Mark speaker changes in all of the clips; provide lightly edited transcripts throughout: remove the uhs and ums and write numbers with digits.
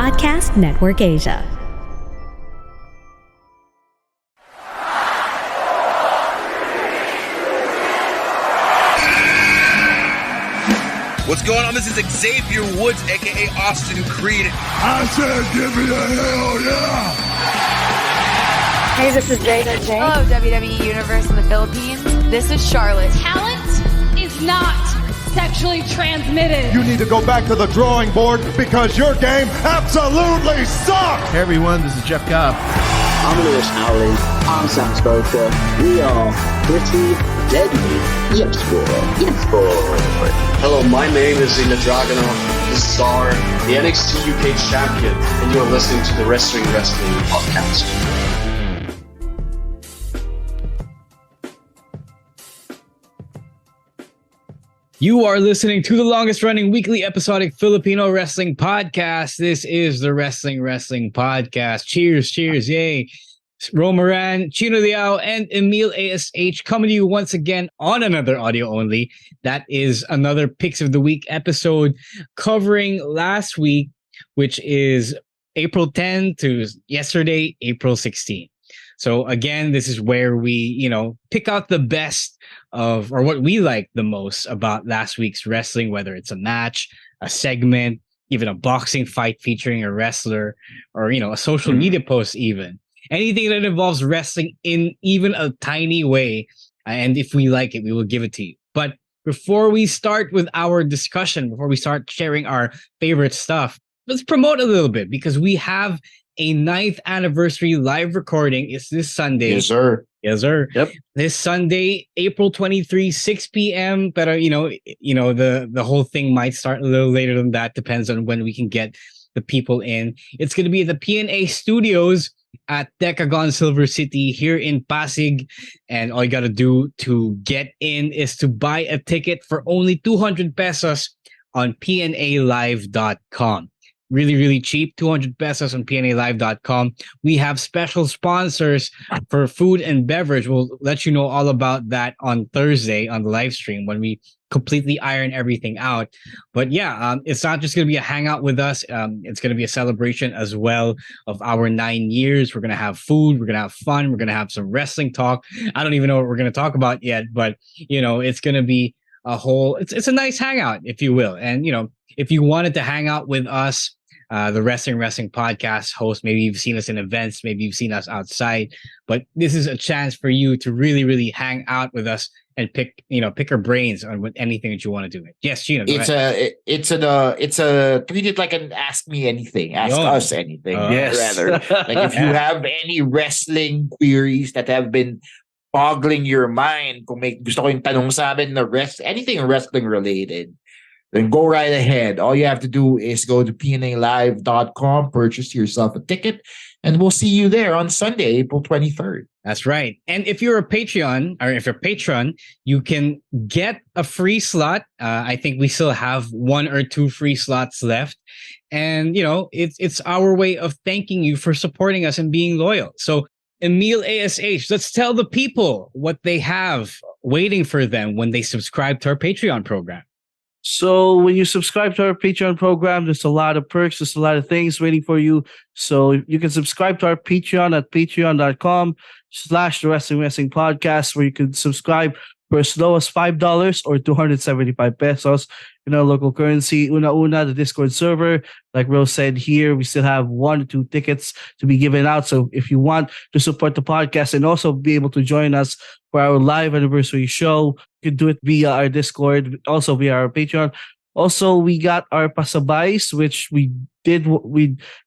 Speaker 1: Podcast Network Asia.
Speaker 2: What's going on? This is Xavier Woods, a.k.a. Austin Creed.
Speaker 3: I said give me a hell yeah!
Speaker 4: Hey, this is Jada J.
Speaker 5: Hello, WWE Universe in the Philippines. This is Charlotte.
Speaker 6: Talent is not sexually transmitted.
Speaker 3: You need to go back to the drawing board because your game absolutely sucks!
Speaker 7: Hey everyone, this is Jeff Cobb.
Speaker 8: I'm Lewis Howley. I'm Sam Spoker. We are pretty deadly. Yes, boy. Yes, boy.
Speaker 9: Hello, my name is Ilya Dragunov, the star, the NXT UK champion, and you're listening to the Wrestling Podcast.
Speaker 10: You are listening to the longest running weekly episodic Filipino wrestling podcast. This is the Wrestling Podcast. Cheers, cheers, yay. Romaran, Chino and Emile ASH coming to you once again on another audio only. That is another Picks of the Week episode covering last week, which is April 10 to yesterday, April 16. So again, this is where we, pick out the best of, or what we like the most about last week's wrestling, whether it's a match, a segment, even a boxing fight featuring a wrestler, or, a social media post even. Anything that involves wrestling in even a tiny way. And if we like it, we will give it to you. But before we start with our discussion, before we start sharing our favorite stuff, let's promote a little bit because we have a 9th anniversary live recording. It's this Sunday.
Speaker 7: Yes, sir.
Speaker 10: Yes, sir.
Speaker 7: Yep.
Speaker 10: This Sunday, April 23, 6 p.m. But, the whole thing might start a little later than that. Depends on when we can get the people in. It's going to be at the PNA Studios at Decagon Silver City here in Pasig. And all you got to do to get in is to buy a ticket for only 200 pesos on pnalive.com. Really, really cheap, 200 pesos on pnalive.com. We have special sponsors for food and beverage. We'll let you know all about that on Thursday on the live stream when we completely iron everything out. But yeah, it's not just going to be a hangout with us. It's going to be a celebration as well of our 9 years. We're going to have food. We're going to have fun. We're going to have some wrestling talk. I don't even know what we're going to talk about yet, but, it's going to be a whole, it's a nice hangout, if you will. And, if you wanted to hang out with us, the Wrestling Podcast host, maybe you've seen us in events, maybe you've seen us outside, but this is a chance for you to really, really hang out with us and pick our brains on anything that you want to do. Yes, Chino.
Speaker 7: Treat it like an ask me anything, ask us anything.
Speaker 10: Yes.
Speaker 7: Rather, like if you have any wrestling queries that have been boggling your mind, kung may gusto ko yung tanong sa amin na anything wrestling related, then go right ahead. All you have to do is go to pnalive.com, purchase yourself a ticket, and we'll see you there on Sunday, April 23rd.
Speaker 10: That's right. And if you're a Patreon, or if you're a patron, you can get a free slot. I think we still have 1 or 2 free slots left. And, it's our way of thanking you for supporting us and being loyal. So, Emile ASH, let's tell the people what they have waiting for them when they subscribe to our Patreon program.
Speaker 11: So when you subscribe to our Patreon program, there's a lot of perks. There's a lot of things waiting for you. So you can subscribe to our Patreon at patreon.com/The Wrestling Podcast, where you can subscribe for as low as $5 or 275 pesos in our local currency. Una, the Discord server, like Rose said here, we still have 1 or 2 tickets to be given out. So if you want to support the podcast and also be able to join us for our live anniversary show, you can do it via our Discord, also via our Patreon. Also, we got our pasabays, which we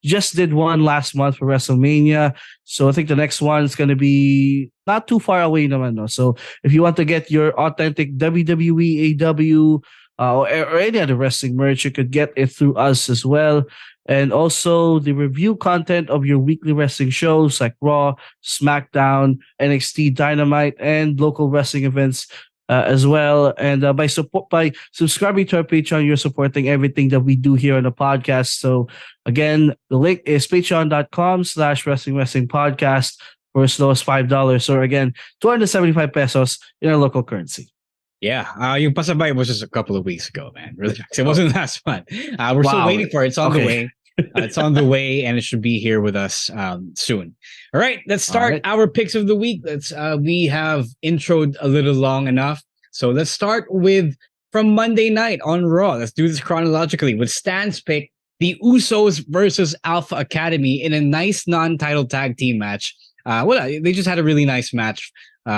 Speaker 11: just did one last month for WrestleMania. So I think the next one is going to be not too far away naman. No? So if you want to get your authentic WWE, AW, or any other wrestling merch, you could get it through us as well. And also the review content of your weekly wrestling shows like Raw, SmackDown, NXT Dynamite, and local wrestling events as well. And by subscribing to our Patreon, you're supporting everything that we do here on the podcast. So again, the link is patreon.com/Wrestling Podcast for as low as $5, or again, 275 pesos in our local currency.
Speaker 10: Yeah, yung pasabay was just a couple of weeks ago, man. Really, it wasn't last month. We're still waiting for it. It's on the way. It's on the way, and it should be here with us soon. All right, let's start our picks of the week. We have introed a little long enough, so let's start with from Monday night on Raw. Let's do this chronologically with Stan's pick: the Usos versus Alpha Academy in a nice non-title tag team match. They just had a really nice match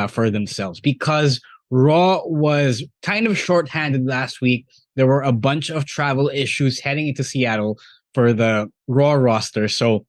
Speaker 10: for themselves because Raw was kind of shorthanded last week. There were a bunch of travel issues heading into Seattle for the Raw roster. So,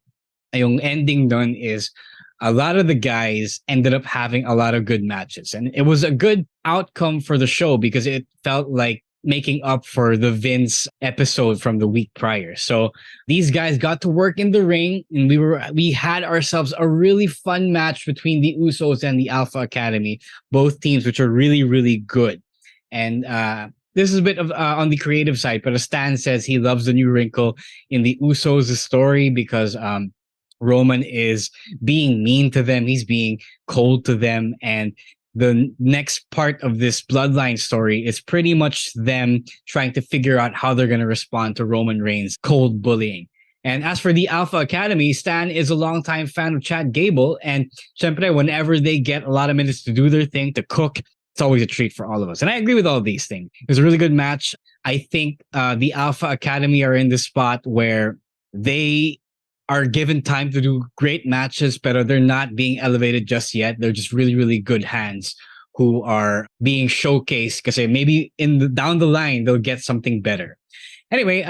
Speaker 10: yung ending done is a lot of the guys ended up having a lot of good matches. And it was a good outcome for the show because it felt like making up for the Vince episode from the week prior. So these guys got to work in the ring, and we had ourselves a really fun match between the Usos and the Alpha Academy, both teams which are really, really good. And this is a bit of on the creative side, but Stan says he loves the new wrinkle in the Usos' story because Roman is being mean to them. He's being cold to them. And the next part of this bloodline story is pretty much them trying to figure out how they're going to respond to Roman Reigns' cold bullying. And as for the Alpha Academy, Stan is a longtime fan of Chad Gable. And syempre, whenever they get a lot of minutes to do their thing, to cook, it's always a treat for all of us. And I agree with all of these things. It was a really good match. I think the Alpha Academy are in this spot where they are given time to do great matches, but they're not being elevated just yet. They're just really, really good hands who are being showcased because maybe down the line, they'll get something better. Anyway,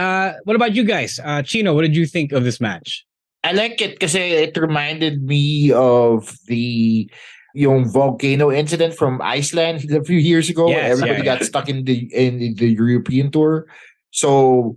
Speaker 10: what about you guys? Chino, what did you think of this match?
Speaker 7: I like it because it reminded me of the volcano incident from Iceland a few years ago.
Speaker 10: Yes,
Speaker 7: where everybody got stuck in the European tour. So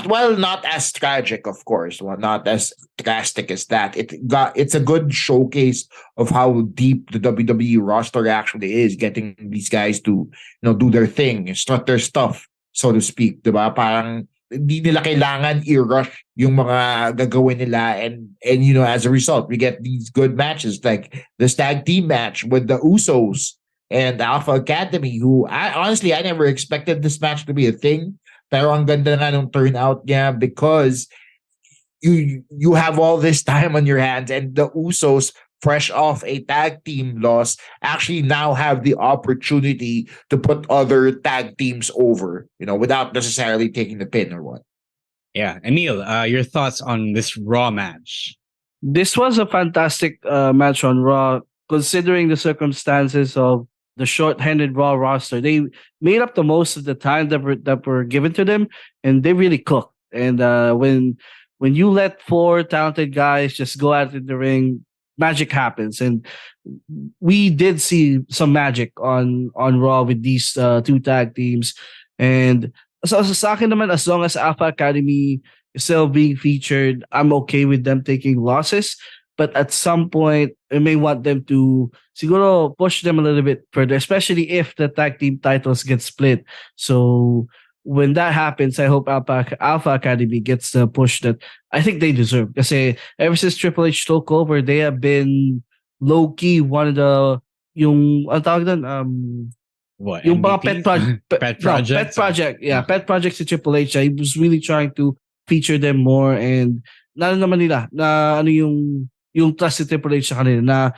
Speaker 7: while not as tragic, of course, not as drastic as that, it's a good showcase of how deep the WWE roster actually is, getting these guys to do their thing, strut their stuff, so to speak, diba? Parang hindi nila kailangan i-rush yung mga gagawin nila, and as a result we get these good matches like the tag team match with the Usos and Alpha Academy, who I never expected this match to be a thing, pero ang ganda nga nung turnout niya because you have all this time on your hands, and the Usos, fresh off a tag team loss, actually now have the opportunity to put other tag teams over, without necessarily taking the pin or what.
Speaker 10: Yeah. Emile, your thoughts on this Raw match?
Speaker 11: This was a fantastic match on Raw, considering the circumstances of the short-handed Raw roster. They made up the most of the time that were given to them, and they really cooked. And when you let four talented guys just go out in the ring, magic happens, and we did see some magic on Raw with these two tag teams. And so sa akin naman, as long as Alpha Academy is still being featured, I'm okay with them taking losses. But at some point, I may want them to siguro push them a little bit further, especially if the tag team titles get split. So when that happens, I hope Alpha Academy gets the push that I think they deserve. Kasi ever since Triple H took over, they have been low-key one of the ang tawag doon,
Speaker 10: what?
Speaker 11: Yung mga
Speaker 10: pet project?
Speaker 11: Yeah, pet projects si Triple H. He was really trying to feature them more, and naman nila na yung trust si Triple H sa kanila na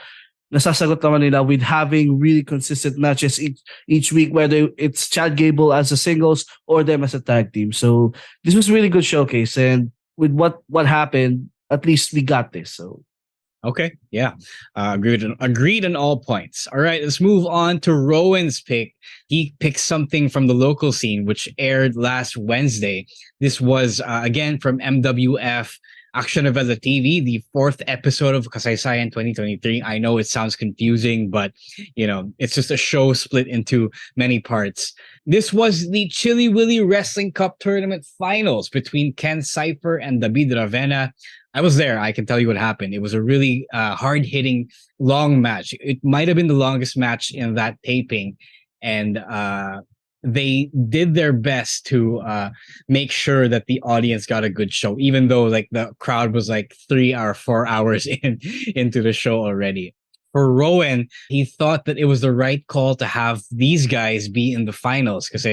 Speaker 11: nasasagot naman nila with having really consistent matches each week, whether it's Chad Gable as a singles or them as a tag team. So this was a really good showcase, and with what happened, at least we got this. So
Speaker 10: okay, yeah, agreed on all points. All right, let's move on to Rowan's pick. He picked something from the local scene, which aired last Wednesday. This was again from MWF Action Novela TV, the 4th episode of Kasaysayan 2023. I know it sounds confusing, but it's just a show split into many parts. This was the Chili Willy Wrestling Cup Tournament Finals between Ken Cifer and Dabid Ravena. I was there. I can tell you what happened. It was a really hard-hitting, long match. It might have been the longest match in that taping, and they did their best to make sure that the audience got a good show, even though the crowd was 3 or 4 hours into the show already. for Rowan, he thought that it was the right call to have these guys be in the finals. Because,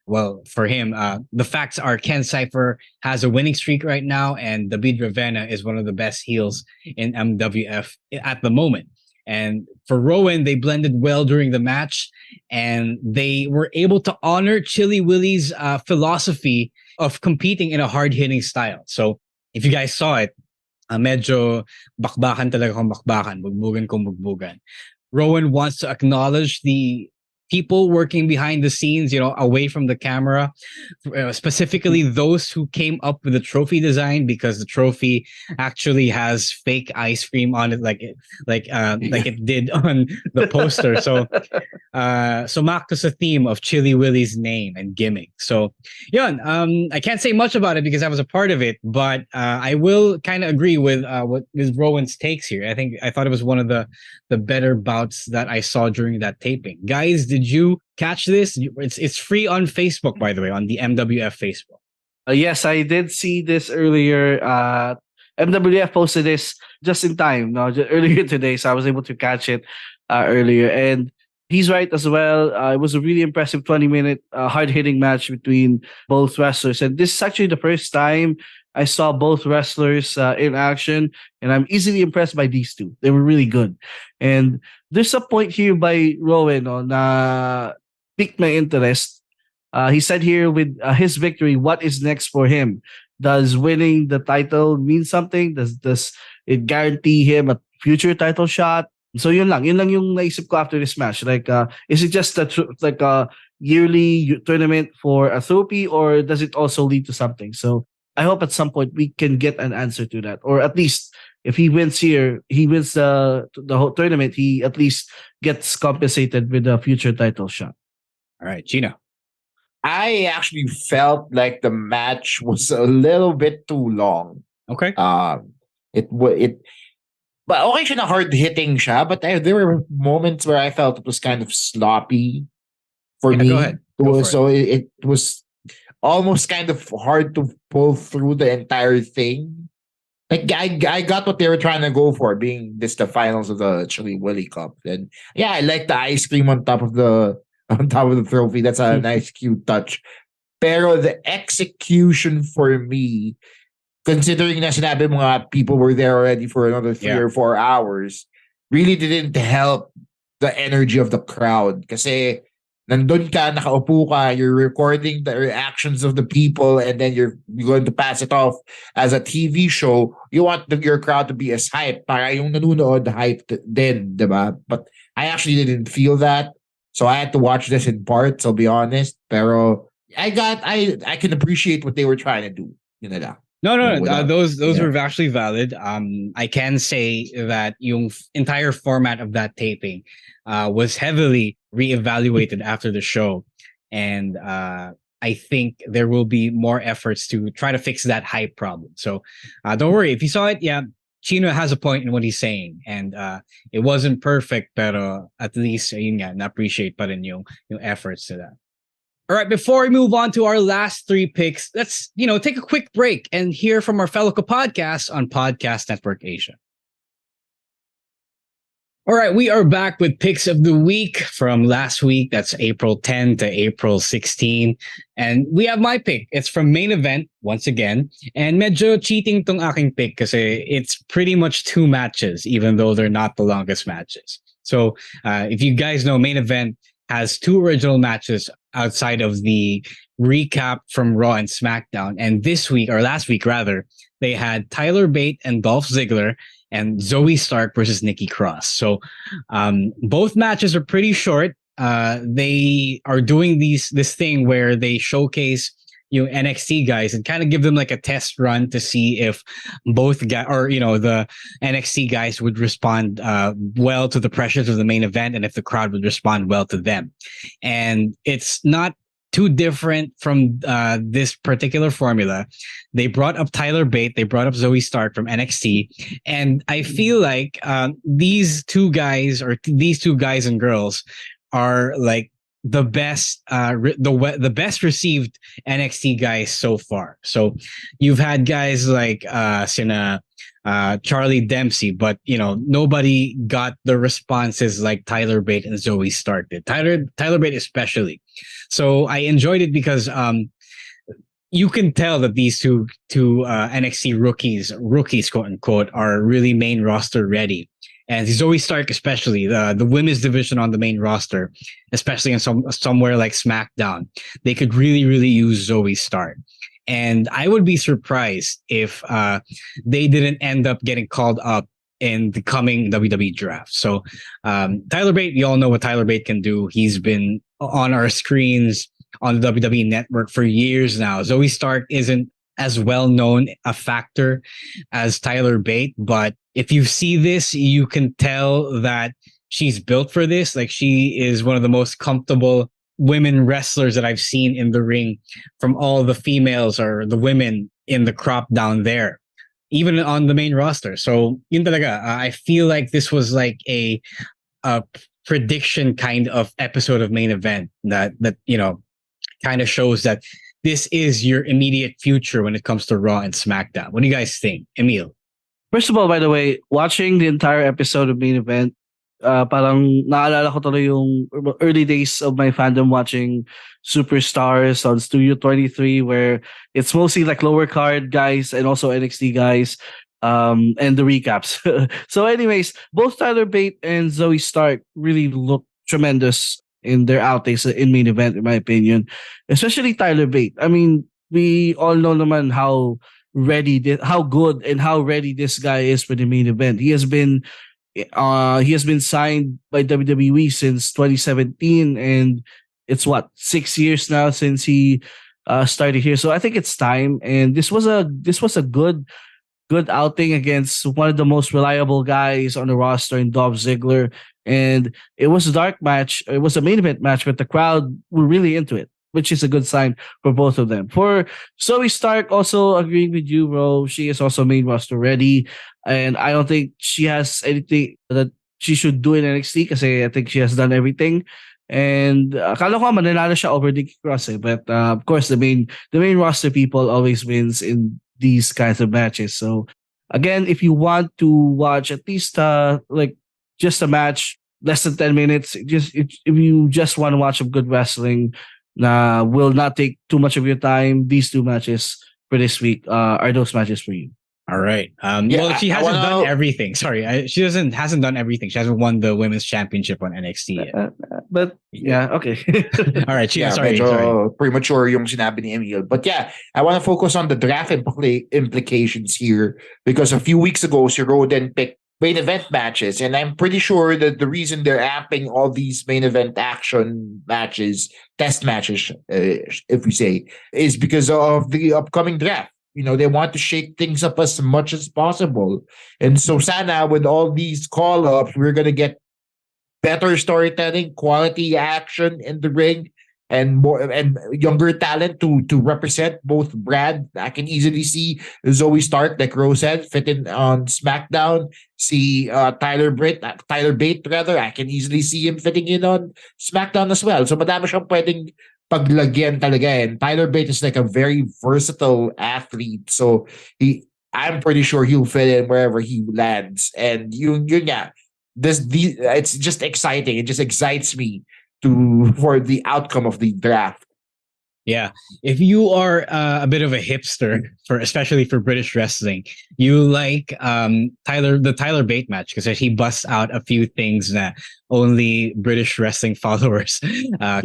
Speaker 10: well, for him, the facts are Ken Cifer has a winning streak right now, and Dabid Ravena is one of the best heels in MWF at the moment. And for Rowan, they blended well during the match, and they were able to honor Chili Willy's philosophy of competing in a hard-hitting style. So if you guys saw it, medyo bakbakan talaga kung bakbakan, bugbugan kung bugbugan. Rowan wants to acknowledge the people working behind the scenes, away from the camera, specifically those who came up with the trophy design, because the trophy actually has fake ice cream on it, like it did on the poster. So sumakto sa theme of Chili Willy's name and gimmick. So yun, I can't say much about it because I was a part of it, but I will kind of agree with what Ms. Rowan's takes here. I thought it was one of the better bouts that I saw during that taping. Guys, did you catch this? It's free on Facebook, by the way, on the MWF Facebook.
Speaker 11: Yes, I did see this earlier. MWF posted this just in time, just earlier today, so I was able to catch it earlier. And he's right as well. It was a really impressive 20-minute hard-hitting match between both wrestlers. And this is actually the first time I saw both wrestlers in action, and I'm easily impressed by these two. They were really good. And there's a point here by Rowan na piqued my interest. He said here with his victory, what is next for him? Does winning the title mean something? Does it guarantee him a future title shot? So yun lang yung naisip ko after this match. Like, is it just a yearly tournament for a trophy, or does it also lead to something? So I hope at some point we can get an answer to that, or at least if he wins here, he wins the whole tournament, he at least gets compensated with a future title shot.
Speaker 10: All right, Chino.
Speaker 7: I actually felt like the match was a little bit too long.
Speaker 10: Okay.
Speaker 7: But okay siya na hard hitting siya, but there were moments where I felt it was kind of sloppy for me.
Speaker 10: Go ahead.
Speaker 7: It was almost kind of hard to pull through the entire thing. Like I got what they were trying to go for, being this the finals of the Chili Willy Cup. And yeah, I like the ice cream on top of the trophy. That's a nice cute touch. Pero the execution for me, considering na sinabi mga people were there already for another 3 or 4 hours, really didn't help the energy of the crowd. Kasi nandun ka, nakaupo ka, you're recording the reactions of the people, and then you're going to pass it off as a TV show. You want your crowd to be as hyped, para yung nanunood hyped din, diba? But I actually didn't feel that. So I had to watch this in parts, I'll be honest. Pero I can appreciate what they were trying to do. Yun na lang.
Speaker 10: No. Those were actually valid. I can say that yung entire format of that taping was heavily reevaluated after the show, and I think there will be more efforts to try to fix that hype problem. So don't worry if you saw it. Yeah, Chino has a point in what he's saying, and it wasn't perfect, pero at least yun nga, na-appreciate pa rin yung efforts to that. All right, before we move on to our last 3 picks, let's take a quick break and hear from our fellow podcasts on Podcast Network Asia. All right, we are back with picks of the week from last week. That's April 10 to April 16. And we have my pick. It's from Main Event, once again. And medyo cheating tong aking pick kasi it's pretty much 2 matches, even though they're not the longest matches. So if you guys know, Main Event has 2 original matches outside of the recap from Raw and SmackDown. And this week, or last week rather, they had Tyler Bate and Dolph Ziggler and Zoey Stark versus Nikki Cross. So both matches are pretty short. They are doing this thing where they showcase NXT guys and kind of give them like a test run to see if both guys or the NXT guys would respond well to the pressures of the main event, and if the crowd would respond well to them. And it's not too different from this particular formula. They brought up Tyler Bate, they brought up Zoey Stark from NXT, and I feel like these two guys and girls are like the best the best received NXT guys so far. So you've had guys like Charlie Dempsey, but nobody got the responses like Tyler Bate and Zoey Stark did. Tyler Bate especially. So I enjoyed it because you can tell that these two NXT rookies quote unquote, are really main roster ready. And Zoey Stark, especially the women's division on the main roster, especially in somewhere like SmackDown, they could really, really use Zoey Stark. And I would be surprised if they didn't end up getting called up in the coming WWE draft. So Tyler Bate, you all know what Tyler Bate can do. He's been on our screens on the WWE Network for years now. Zoey Stark isn't as well known a factor as Tyler Bate, but if you see this, you can tell that she's built for this. Like, she is one of the most comfortable women wrestlers that I've seen in the ring from all the females or the women in the crop down there, even on the main roster. So yun talaga, I feel like this was like a prediction kind of episode of Main Event that kind of shows that this is your immediate future when it comes to Raw and SmackDown. What do you guys think, Emile?
Speaker 11: First of all, by the way, watching the entire episode of Main Event, parang naalala ko tuloy yung early days of my fandom watching Superstars on Studio 23, where it's mostly like lower card guys and also NXT guys, and the recaps. So anyways, both Tyler Bate and Zoey Stark really look tremendous in their outtakes in Main Event, in my opinion. Especially Tyler Bate. I mean, we all know naman how good and how ready this guy is for the Main Event. He has been signed by WWE since 2017, and it's 6 years now since he started here. So I think it's time. And this was a good outing against one of the most reliable guys on the roster in Dolph Ziggler. And it was a dark match. It was a Main Event match, but the crowd were really into it, which is a good sign for both of them. For Zoey Stark, also agreeing with you, bro. She is also main roster ready. And I don't think she has anything that she should do in NXT kasi I think she has done everything. And akala ko mananalo siya over Nikki Cross. But of course, the main roster people always wins in these kinds of matches. So again, if you want to watch at least just a match, less than 10 minutes, if you just want to watch some good wrestling, will not take too much of your time, these two matches for this week are those matches for you.
Speaker 10: All right. Well, she hasn't done everything. Sorry, she hasn't done everything. She hasn't won the women's championship on NXT yet.
Speaker 11: But yeah, okay.
Speaker 10: All right. Sorry.
Speaker 7: Premature yung sinabi ni Emile. But yeah, I want to focus on the draft implications here, because a few weeks ago, Sir Roden picked main event matches, and I'm pretty sure that the reason they're amping all these main event action matches, test matches, if we say, is because of the upcoming draft. They want to shake things up as much as possible. And so sana, with all these call-ups, we're going to get better storytelling, quality action in the ring, and more and younger talent to represent both brands. I can easily see Zoey Stark, like Rose said, fit in on SmackDown. See Tyler Bate, I can easily see him fitting in on SmackDown as well. So madami siyang pwedeng paglagyan talaga. And Tyler Bate is like a very versatile athlete. So I'm pretty sure he'll fit in wherever he lands. And it's just exciting. It just excites me for the outcome of the draft.
Speaker 10: Yeah, if you are a bit of a hipster, especially for British wrestling, you like the Tyler Bate match because he busts out a few things that only British wrestling followers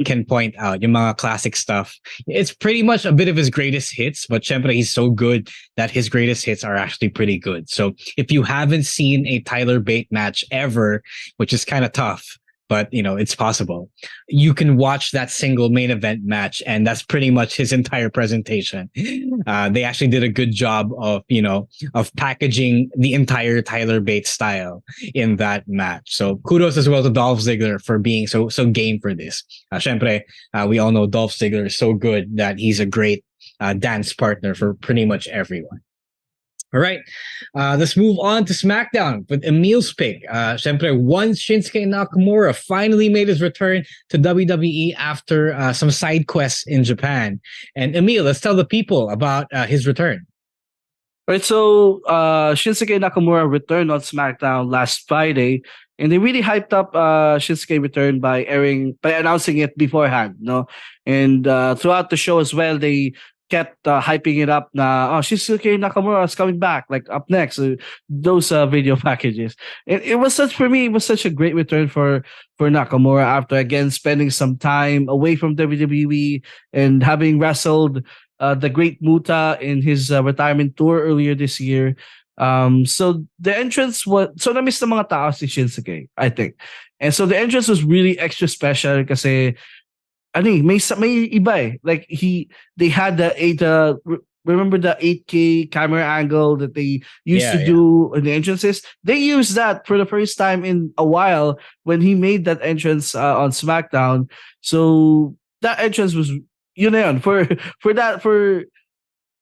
Speaker 10: can point out. Yung mga classic stuff. It's pretty much a bit of his greatest hits, but syempre he's so good that his greatest hits are actually pretty good. So if you haven't seen a Tyler Bate match ever, which is kind of tough, but it's possible, you can watch that single main event match, and that's pretty much his entire presentation. They actually did a good job of packaging the entire Tyler Bate style in that match. So kudos as well to Dolph Ziggler for being so game for this. Syempre, we all know Dolph Ziggler is so good that he's a great dance partner for pretty much everyone. All right, let's move on to SmackDown with Emile's pick. Syempre, one Shinsuke Nakamura finally made his return to WWE after some side quests in Japan. And Emile, let's tell the people about his return.
Speaker 11: Right, so Shinsuke Nakamura returned on SmackDown last Friday, and they really hyped up Shinsuke return by announcing it beforehand, no? And throughout the show as well, they kept hyping it up na Shinsuke Nakamura is coming back, like up next. Those video packages. It was such a great return for Nakamura after again spending some time away from WWE and having wrestled the Great Muta in his retirement tour earlier this year. So the entrance was na-miss ng mga tao si Shinsuke, I think. And so the entrance was really extra special kasi may iba eh. Like they had remember the 8K camera angle that they used to do in the entrances? They used that for the first time in a while when he made that entrance on SmackDown. So that entrance was yun na yun. For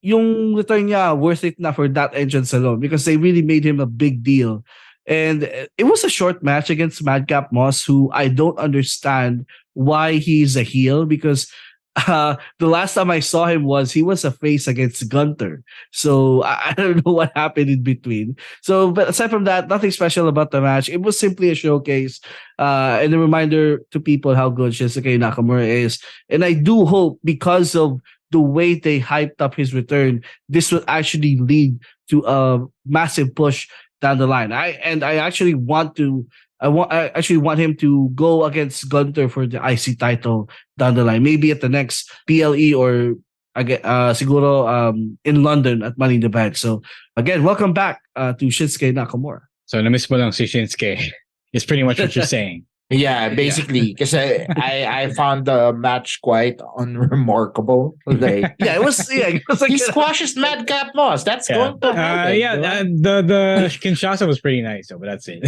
Speaker 11: yung return niya, worth it na for that entrance alone because they really made him a big deal. And it was a short match against Madcap Moss, who I don't understand why he's a heel because the last time I saw him he was a face against Gunther. So I don't know what happened in between. So, but aside from that, nothing special about the match. It was simply a showcase and a reminder to people how good Shinsuke Nakamura is. And I do hope because of the way they hyped up his return, this will actually lead to a massive push down the line. I actually want him to go against Gunther for the IC title down the line. Maybe at the next PLE or siguro in London at Money in the Bank. So again, welcome back to Shinsuke Nakamura.
Speaker 10: So na-miss mo lang si Shinsuke. It's pretty much what you're saying.
Speaker 7: Yeah, basically, because I found the match quite unremarkable. Like,
Speaker 11: it was like
Speaker 7: he squashes Madcap Moss. That's going to happen.
Speaker 10: The Kinshasa was pretty nice, though, but that's it.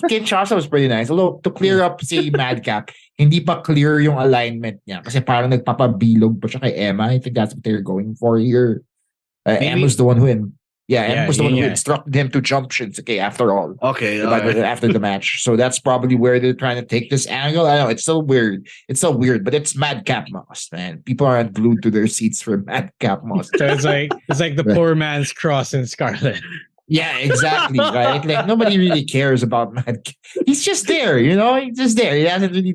Speaker 7: Kinshasa was pretty nice. Although to clear up si Madcap, hindi pa clear yung alignment niya kasi parang nagpapabilog pa siya kay Emma. I think that's what they're going for here. Emma's the one who was the one who instructed him to jump Shinsuke after all.
Speaker 11: Okay.
Speaker 7: After the match. So that's probably where they're trying to take this angle. I know it's so weird. But it's Madcap Moss, man. People aren't glued to their seats for Madcap Moss.
Speaker 10: So it's like the poor man's cross in Scarlet.
Speaker 7: Yeah, exactly. Right? Like nobody really cares about Madcap. He's just there, He's just there. He hasn't really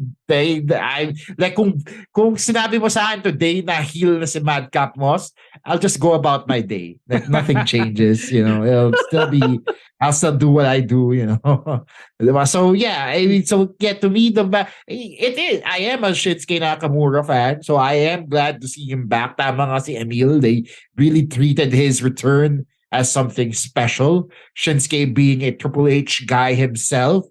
Speaker 7: kung sinabi mo sa akin today na heel na si Madcap Moss, I'll just go about my day. Like nothing changes, I'll still do what I do, So to me, it is. I am a Shinsuke Nakamura fan, so I am glad to see him back. Tama nga si Emile, they really treated his return as something special. Shinsuke being a Triple H guy himself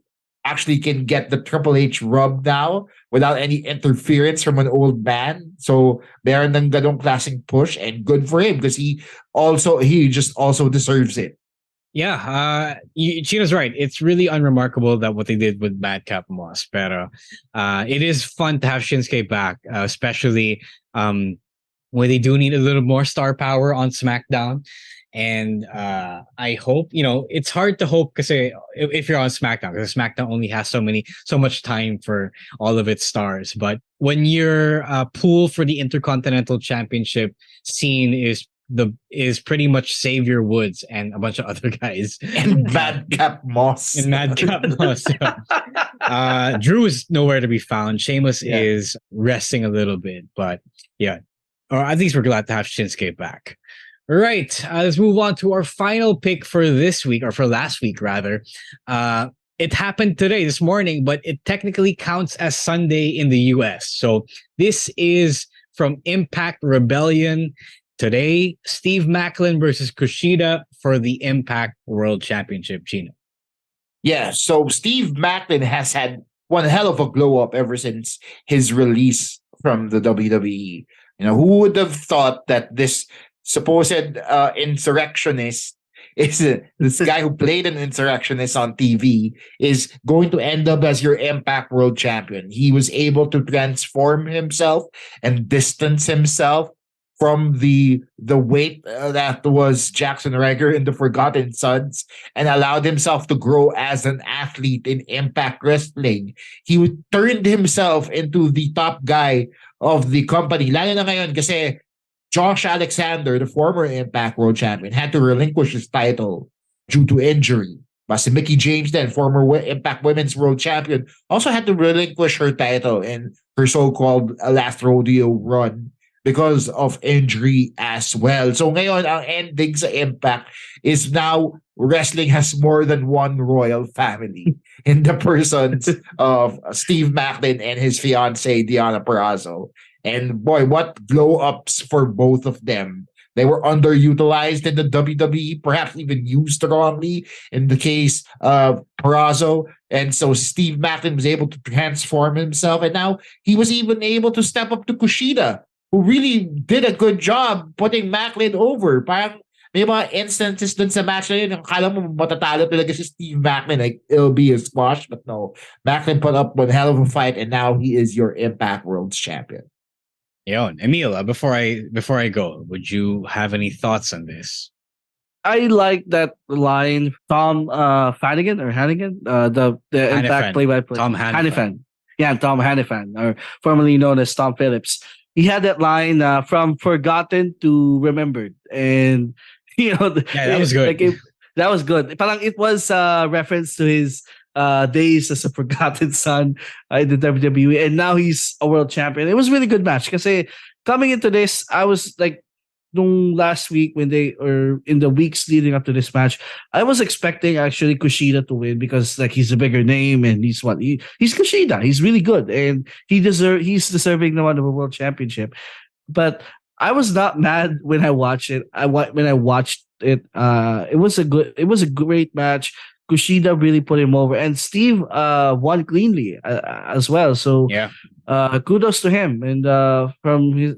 Speaker 7: actually can get the Triple H rub now without any interference from an old man. So meron ng ganong klaseng push and good for him because he just also deserves it.
Speaker 10: Yeah, Chino's right. It's really unremarkable that what they did with Madcap Moss, pero it is fun to have Shinsuke back, especially when they do need a little more star power on SmackDown. And I hope, it's hard to hope because if you're on SmackDown, because SmackDown only has so much time for all of its stars. But when your pool for the Intercontinental Championship scene is pretty much Xavier Woods and a bunch of other guys.
Speaker 7: And Madcap Moss.
Speaker 10: Drew is nowhere to be found. Sheamus is resting a little bit. But yeah, or at least we're glad to have Shinsuke back. All right, let's move on to our final pick for this week, or for last week, rather. It happened this morning, but it technically counts as Sunday in the US. So this is from Impact Rebellion. Today, Steve Maclin versus Kushida for the Impact World Championship, Chino.
Speaker 7: Yeah, so Steve Maclin has had one hell of a glow up ever since his release from the WWE. Who would have thought that this supposed insurrectionist is this guy who played an insurrectionist on TV is going to end up as your Impact World Champion. He was able to transform himself and distance himself from the weight that was Jackson Ryker in the Forgotten Sons and allowed himself to grow as an athlete in Impact Wrestling. He turned himself into the top guy of the company. Lalo na ngayon kasi Josh Alexander, the former Impact World Champion, had to relinquish his title due to injury. But si Mickie James then, former Impact Women's World Champion, also had to relinquish her title in her so-called last rodeo run because of injury as well. So ngayon, ang ending sa Impact is now wrestling has more than one royal family in the persons of Steve Maclin and his fiancée, Deonna Purrazzo. And boy, what glow-ups for both of them. They were underutilized in the WWE, perhaps even used wrongly in the case of Purrazzo. And so Steve Maclin was able to transform himself. And now he was even able to step up to Kushida, who really did a good job putting Maclin over. Parang may mga instances dun sa match na yun, akala mo matatalo talaga si Steve Maclin, like it'll be a squash, but no. Maclin put up one hell of a fight, and now he is your Impact World Champion.
Speaker 10: Yon, Emile, before I go, would you have any thoughts on this?
Speaker 11: I like that line. Tom Hannigan, the Impact play-by-play.
Speaker 10: Tom Hannifan.
Speaker 11: Yeah, Tom Hannifan, or formerly known as Tom Phillips. He had that line from forgotten to remembered, and
Speaker 10: that was good.
Speaker 11: That was good. Parang it was a reference to his days as a forgotten son in the WWE, and now he's a world champion. It was a really good match. Because coming into this, I was like, last week in the weeks leading up to this match, I was expecting actually Kushida to win because like he's a bigger name and he's Kushida. He's really good and he's deserving of a world championship. But I was not mad when I watched it. When I watched it, it was a great match. Kushida really put him over, and Steve won cleanly as well. So
Speaker 10: yeah,
Speaker 11: kudos to him. And from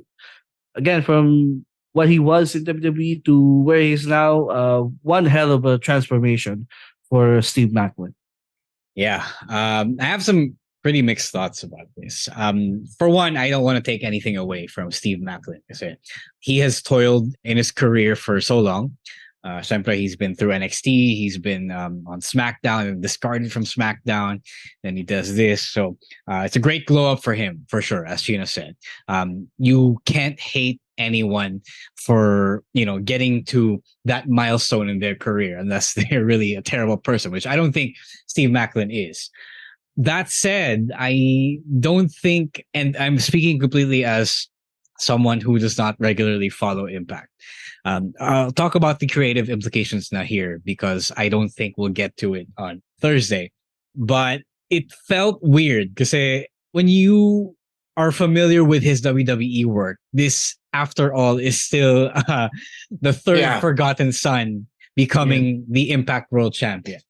Speaker 11: what he was in WWE to where he is now, one hell of a transformation for Steve Maclin.
Speaker 10: Yeah, I have some pretty mixed thoughts about this. For one, I don't want to take anything away from Steve Maclin because he has toiled in his career for so long. Siyempre, he's been through NXT, he's been on SmackDown and discarded from SmackDown, then he does this. So it's a great glow up for him, for sure, as Chino said. You can't hate anyone for getting to that milestone in their career unless they're really a terrible person, which I don't think Steve Maclin is. That said, I don't think, and I'm speaking completely as someone who does not regularly follow Impact. I'll talk about the creative implications now here because I don't think we'll get to it on Thursday. But it felt weird because when you are familiar with his WWE work, this, after all, is still the third forgotten son becoming the Impact World Champion.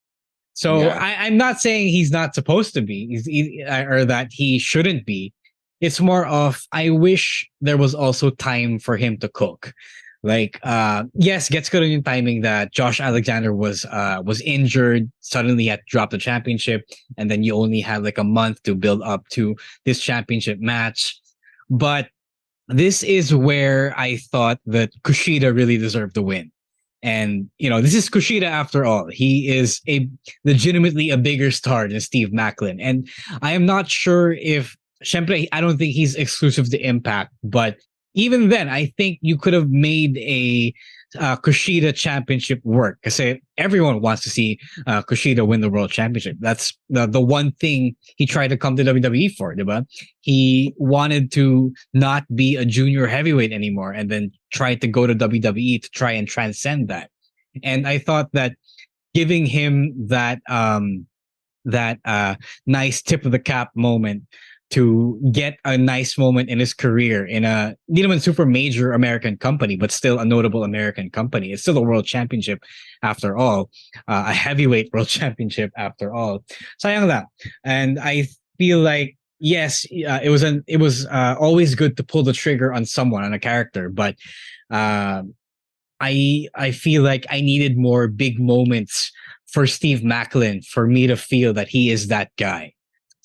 Speaker 10: So I'm not saying he's not supposed to be or that he shouldn't be. It's more of, I wish there was also time for him to cook. Like, yes, gets good in timing that Josh Alexander was injured, suddenly had to drop the championship, and then you only had like a month to build up to this championship match. But this is where I thought that Kushida really deserved the win. And, this is Kushida after all. He is legitimately a bigger star than Steve Maclin. And I am not sure if, I don't think he's exclusive to Impact, but even then, I think you could have made a Kushida championship work because everyone wants to see Kushida win the world championship. That's the one thing he tried to come to WWE for, diba? He wanted to not be a junior heavyweight anymore and then tried to go to WWE to try and transcend that. And I thought that giving him that nice tip of the cap moment to get a nice moment in his career in a hindi naman super major American company, but still a notable American company. It's still a world championship after all, a heavyweight world championship after all. Sayang lang. And I feel like, yes, it was always good to pull the trigger on someone, on a character, but I feel like I needed more big moments for Steve Maclin for me to feel that he is that guy.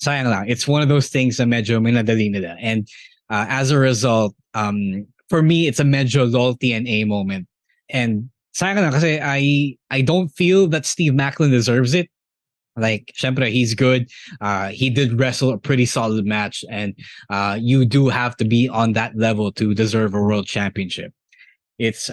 Speaker 10: Sayang lang. It's one of those things na medyo minadali nila. And as a result, for me, it's a medyo LOL TNA moment. And sayang lang kasi I don't feel that Steve Maclin deserves it. Like, syempre, he's good. He did wrestle a pretty solid match, and you do have to be on that level to deserve a world championship. It's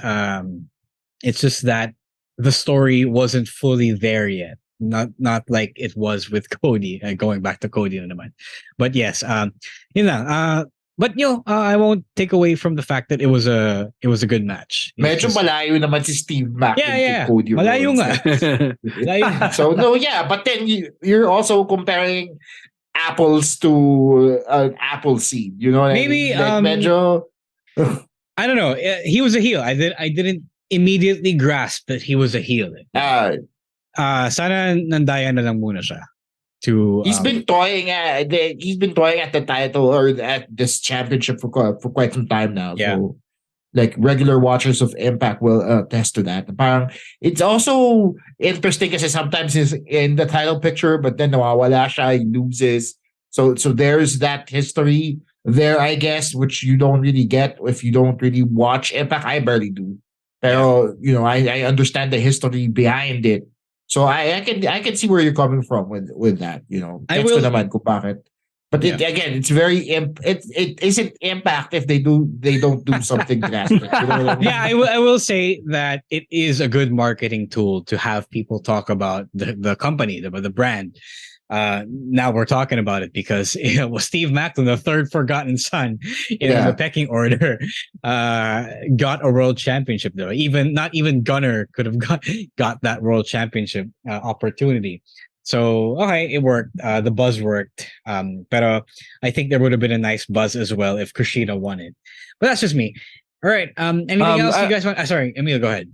Speaker 10: just that the story wasn't fully there yet. Not like it was with Cody. Going back to Cody na naman. But yes, yun lang. But I won't take away from the fact that it was a good match.
Speaker 7: Medyo malayo naman si Steve Maclin
Speaker 10: yeah.
Speaker 7: to Cody
Speaker 10: Malayo
Speaker 7: Rhodes.
Speaker 10: nga.
Speaker 7: So no, yeah, but then you're also comparing apples to an apple seed. You know what
Speaker 10: Maybe,
Speaker 7: I mean? Like, medyo.
Speaker 10: I don't know. He was a heel. I didn't immediately grasp that he was a heel. Sana nandaya na lang muna siya.
Speaker 7: He's been toying at the title or at this championship for quite some time now.
Speaker 10: Yeah.
Speaker 7: So, like, regular watchers of Impact will attest to that. Parang it's also interesting kasi sometimes he's in the title picture, but then nawawala siya, he loses. So there's that history there, I guess, which you don't really get if you don't really watch Impact. I barely do. Pero, I understand the history behind it. So I can see where you're coming from with that.
Speaker 10: I will
Speaker 7: naman kung bakit. But again, it's very it isn't Impact if they don't do something drastic. You know what I mean?
Speaker 10: Yeah, I will say that it is a good marketing tool to have people talk about the company, the brand. Now we're talking about it because Steve Maclin, the third forgotten son in the pecking order, got a world championship though. Not even Gunner could have got that world championship opportunity. So okay, it worked. The buzz worked. But I think there would have been a nice buzz as well if Kushida won it. But that's just me. All right. Anything else you guys want? Sorry, Emile, go ahead.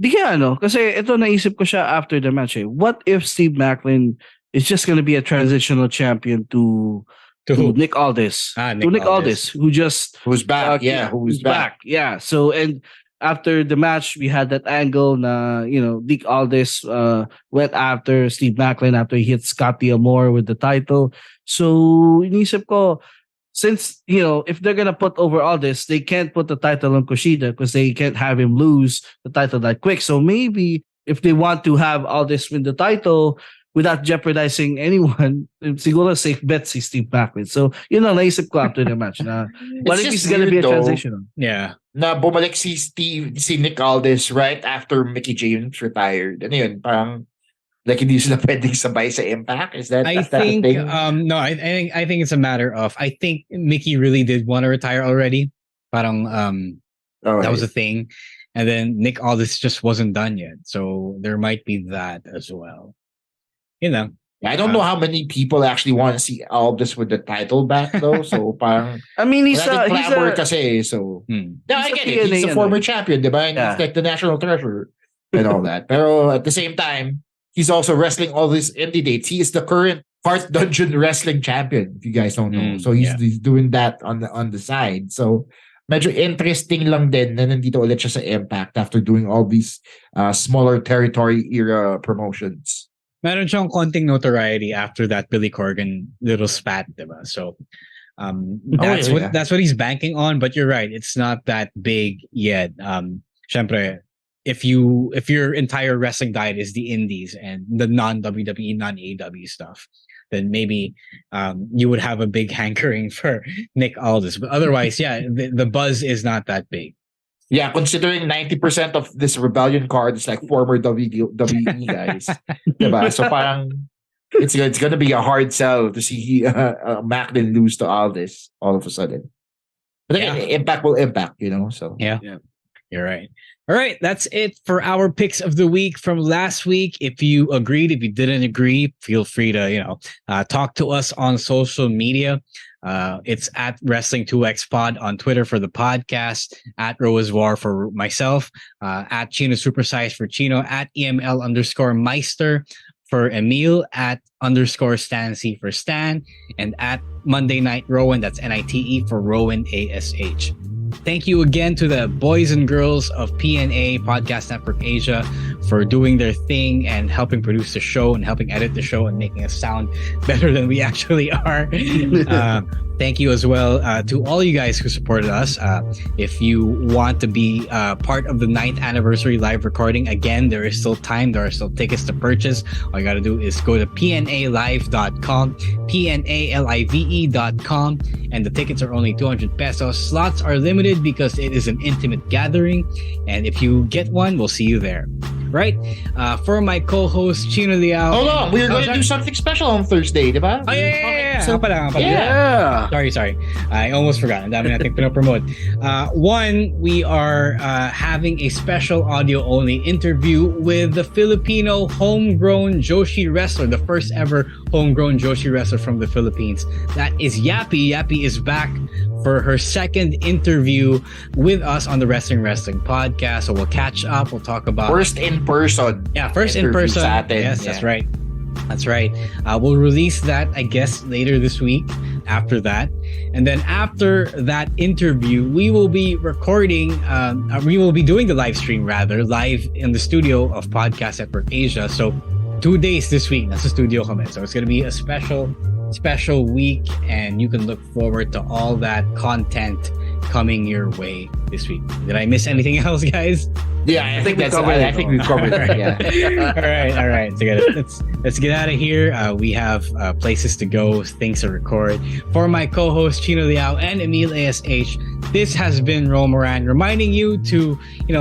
Speaker 11: Di kaya kasi ito naisip ko siya after the match. What if Steve Maclin is just going to be a transitional champion to Nick Aldis? Nick Aldis, who's back.
Speaker 7: Who's back.
Speaker 11: Yeah. So, and after the match, we had that angle na, Nick Aldis went after Steve Maclin after he hit Scotty Amore with the title. So, inisip ko, since, if they're going to put over Aldis, they can't put the title on Kushida because they can't have him lose the title that quick. So maybe if they want to have Aldis win the title without jeopardizing anyone, siguro safe bet si Steve Maclin. So, naisip ko after the match na what if he's gonna be a transitional?
Speaker 10: Yeah.
Speaker 7: Na bumalik si Nick Aldis right after Mickey James retired. Ano yun? Parang like hindi sila pwedeng sabay sa Impact? Is that
Speaker 10: I think
Speaker 7: thing?
Speaker 10: No, I think it's a matter of I think Mickey really did want to retire already. Parang that was a thing. And then Nick Aldis just wasn't done yet. So there might be that as well.
Speaker 7: I don't know how many people actually want to see Aldis with the title back though. So parang
Speaker 11: I mean he's
Speaker 7: kasi so I get it. He's a former champion, diba? And he's like the national treasure and all that. Pero at the same time, he's also wrestling all these indie dates. He is the current Heart Dungeon wrestling champion, if you guys don't know. So he's doing that on the side. So medyo interesting lang din na nandito ulit siya sa Impact after doing all these smaller territory era promotions.
Speaker 10: Meron siyang konting notoriety after that Billy Corgan little spat, diba? So that's what he's banking on. But you're right, it's not that big yet. Syempre, if your entire wrestling diet is the indies and the non-WWE, non-AEW stuff, then maybe you would have a big hankering for Nick Aldis. But otherwise, the buzz is not that big.
Speaker 7: Yeah, considering 90% of this Rebellion card is like former WWE guys. Diba? So parang it's going to be a hard sell to see Maclin lose to Aldis all of a sudden. But again, Impact will impact, so.
Speaker 10: Yeah. You're right. All right, that's it for our picks of the week from last week. If you agreed, if you didn't agree, feel free to, talk to us on social media. It's at Wrestling2X Pod on Twitter for the podcast, at Roazwar for myself, at Chino Supersize for Chino, at EML_Meister for Emile, at _Stancy for Stan, and at Monday Night Rowan, that's NITE for Rowan ASH. thank you again to the boys and girls of PNA Podcast Network Asia for doing their thing and helping produce the show and helping edit the show and making us sound better than we actually are. Thank you as well to all you guys who supported us. If you want to be part of the 9th anniversary live recording, again, there is still time. There are still tickets to purchase. All you got to do is go to pnalive.com, pnalive.com, and the tickets are only 200 pesos. Slots are limited because it is an intimate gathering. And if you get one, we'll see you there. Right? For my co-host, Chino Liao.
Speaker 7: Hold on, we're going to do something special on Thursday, diba?
Speaker 10: Oh, yeah.
Speaker 7: Yeah.
Speaker 10: Sorry. I almost forgot. Ang dami nating pinopromote. One, we are having a special audio-only interview with the Filipino homegrown Joshi wrestler, the first ever homegrown Joshi wrestler from the Philippines. That is Yappy. Yappy is back for her second interview with us on the Wrestling podcast. So we'll catch up. We'll talk about
Speaker 7: first in person.
Speaker 10: Yeah, first in person. Yes, that's right. That's right. We'll release that, I guess, later this week after that. And then after that interview, we will be recording, we will be doing the live stream live in the studio of Podcast Network Asia. So 2 days this week, nasa studio kami. So it's going to be a special week, and you can look forward to all that content coming your way this week. Did I miss anything else, guys?
Speaker 7: Yeah, I think we covered it. Yeah.
Speaker 10: All right. So let's get out of here. We have places to go, things to record. For my co-host Chino Liao and Emile ASH, this has been Ro Moran reminding you to,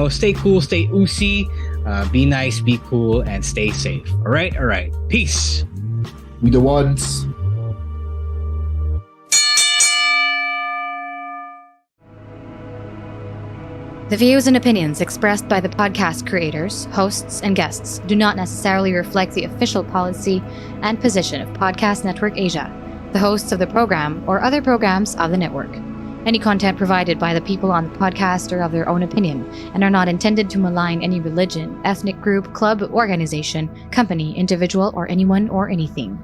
Speaker 10: stay cool, stay oozy, be nice, be cool, and stay safe. All right. Peace.
Speaker 7: We the ones.
Speaker 1: The views and opinions expressed by the podcast creators, hosts, and guests do not necessarily reflect the official policy and position of Podcast Network Asia, the hosts of the program, or other programs of the network. Any content provided by the people on the podcast are of their own opinion and are not intended to malign any religion, ethnic group, club, organization, company, individual, or anyone or anything.